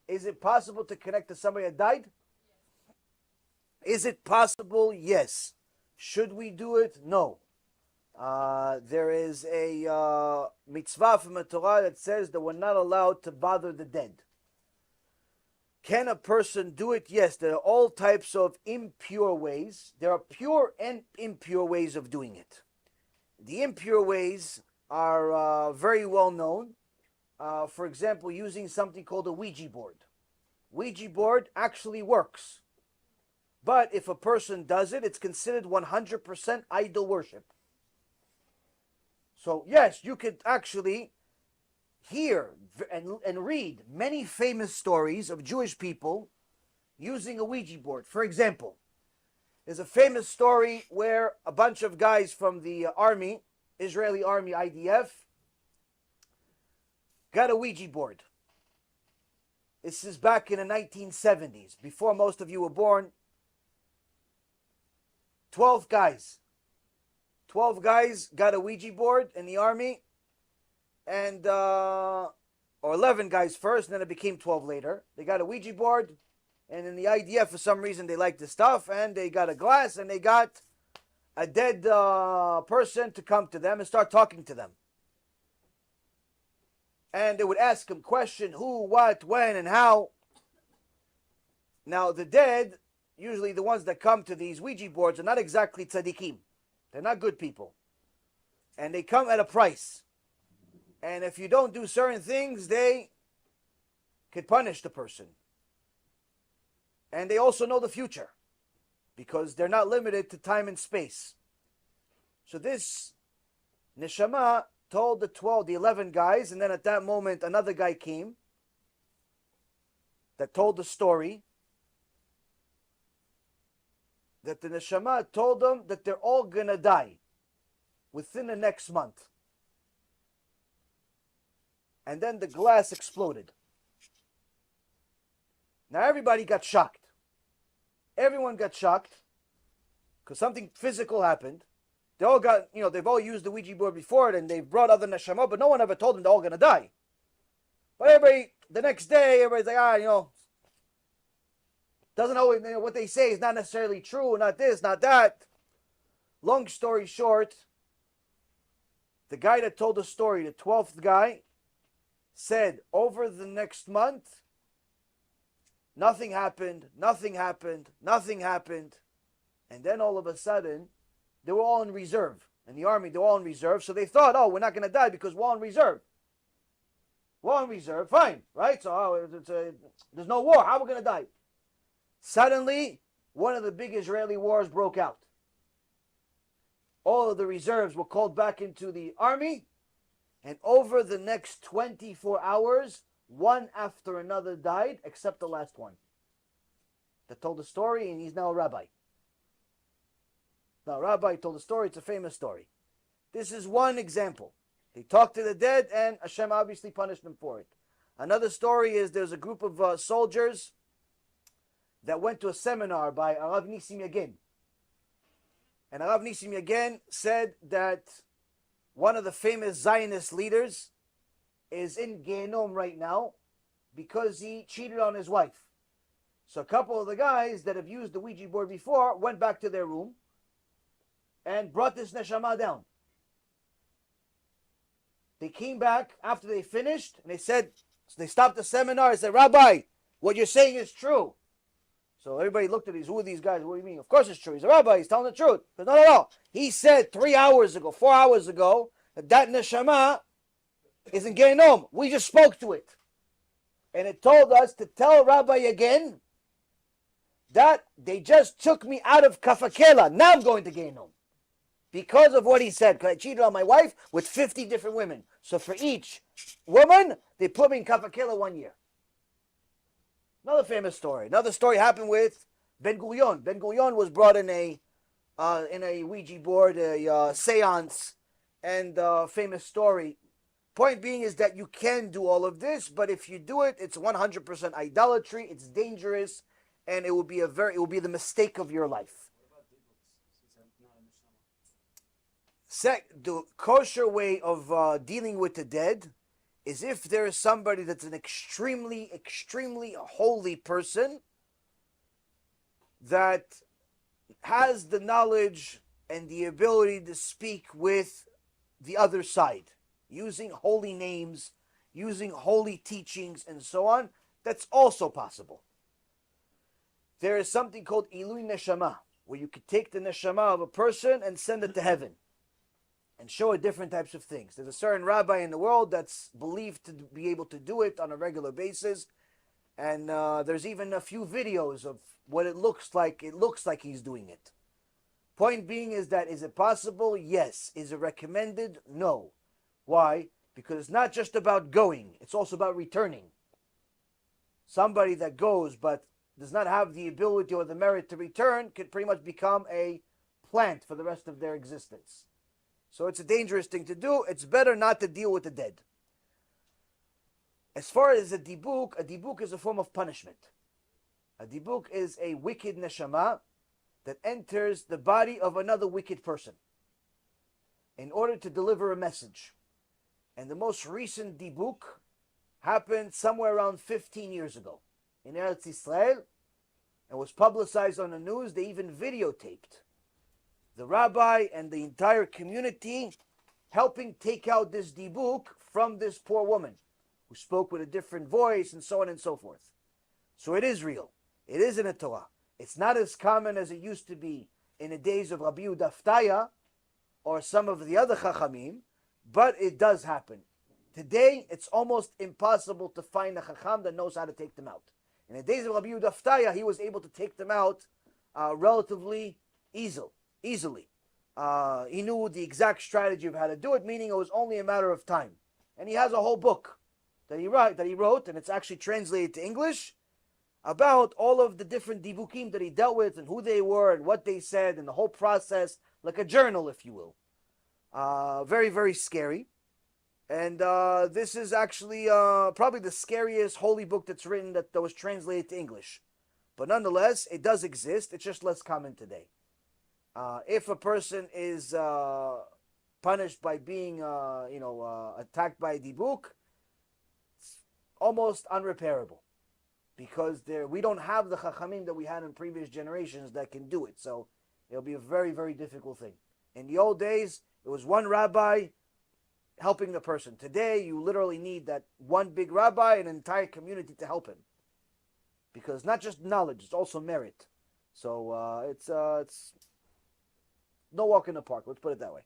Is it possible to connect to somebody that died? Is it possible? Yes. Should we do it? No. There is a mitzvah from the Torah that says that we're not allowed to bother the dead. Can a person do it? Yes. There are all types of impure ways. There are pure and impure ways of doing it. The impure ways are very well known. For example, using something called a Ouija board. Ouija board actually works. But if a person does it, it's considered 100% idol worship. So yes, you could actually hear and read many famous stories of Jewish people using a Ouija board. For example, there's a famous story where a bunch of guys from the army, Israeli army, IDF, got a Ouija board. This is back in the 1970s, before most of you were born. 12 guys. 12 guys got a Ouija board in the army, and or 11 guys first, and then it became 12 later. They got a Ouija board, and in the IDF, for some reason, they liked the stuff, and they got a glass, and they got a dead person to come to them and start talking to them. And they would ask them questions: who, what, when, and how. Now, the dead, usually the ones that come to these Ouija boards, are not exactly tzaddikim. They're not good people. And they come at a price. And if you don't do certain things, they could punish the person. And they also know the future, because they're not limited to time and space. So this neshama told the 11 guys, and then at that moment another guy came that told the story, that the neshama told them that they're all gonna die within the next month. And then the glass exploded. Now everybody got shocked. Everyone got shocked because something physical happened. They all got, they've all used the Ouija board before, and they've brought other neshama, but no one ever told them they're all gonna die. But everybody, the next day, everybody's like, doesn't always, what they say is not necessarily true, not this, not that. Long story short, the guy that told the story, the 12th guy, said over the next month, nothing happened, nothing happened, nothing happened. And then all of a sudden, they were all in reserve. In the army, they were all in reserve. So they thought, we're not going to die because we're all in reserve. We're all in reserve, fine, right? So there's no war. How are we going to die? Suddenly, one of the big Israeli wars broke out. All of the reserves were called back into the army, and over the next 24 hours, one after another died, except the last one that told the story, and he's now a rabbi. Now, Rabbi told the story. It's a famous story. This is one example. They talked to the dead, and Hashem obviously punished them for it. Another story is there's a group of soldiers that went to a seminar by Rav Nisim Yagen. And Rav Nisim Yagen said that one of the famous Zionist leaders is in Gehenom right now because he cheated on his wife. So a couple of the guys that have used the Ouija board before went back to their room and brought this neshama down. They came back after they finished, and they stopped the seminar and said, Rabbi, what you're saying is true. So everybody looked at these, who are these guys? What do you mean? Of course it's true. He's a rabbi. He's telling the truth. But no. He said 3 hours ago, 4 hours ago, that neshama is in Gehenom. We just spoke to it. And it told us to tell Rabbi again that they just took me out of Kafakela. Now I'm going to Gehenom. Because of what he said. Because I cheated on my wife with 50 different women. So for each woman, they put me in Kafakela 1 year. Another famous story. Another story happened with Ben Gurion. Ben Gurion was brought in a Ouija board, a seance, and famous story. Point being is that you can do all of this, but if you do it, it's 100% idolatry. It's dangerous, and it will be the mistake of your life. The kosher way of dealing with the dead is if there is somebody that's an extremely, extremely holy person that has the knowledge and the ability to speak with the other side, using holy names, using holy teachings, and so on. That's also possible. There is something called Ilui Neshama, where you could take the Neshama of a person and send it to heaven and show it different types of things. There's a certain rabbi in the world that's believed to be able to do it on a regular basis, and there's even a few videos of what it looks like. It looks like he's doing it. Point being is that, is it possible? Yes. Is it recommended? No. Why? Because it's not just about going, it's also about returning. Somebody that goes but does not have the ability or the merit to return could pretty much become a plant for the rest of their existence. So it's a dangerous thing to do. It's better not to deal with the dead. As far as a dibuk is a form of punishment. A dibuk is a wicked neshama that enters the body of another wicked person in order to deliver a message. And the most recent dibuk happened somewhere around 15 years ago in Eretz Israel, and was publicized on the news. They even videotaped the rabbi and the entire community helping take out this dibuk from this poor woman who spoke with a different voice and so on and so forth. So it is real. It is in the Torah. It's not as common as it used to be in the days of Rabbi Udaftaya or some of the other Chachamim, but it does happen. Today, it's almost impossible to find a Chacham that knows how to take them out. In the days of Rabbi Udaftaya, he was able to take them out relatively easily. He knew the exact strategy of how to do it, meaning it was only a matter of time. And he has a whole book that he wrote, and it's actually translated to English, about all of the different dibukim that he dealt with and who they were and what they said and the whole process, like a journal, if you will. Very, very scary. And this is actually probably the scariest holy book that's written that was translated to English. But nonetheless, it does exist. It's just less common today. If a person is punished by being, attacked by a dibuk, it's almost unrepairable. Because we don't have the chachamim that we had in previous generations that can do it. So it'll be a very, very difficult thing. In the old days, it was one rabbi helping the person. Today, you literally need that one big rabbi and an entire community to help him. Because not just knowledge, it's also merit. So it's no walk in the park, let's put it that way.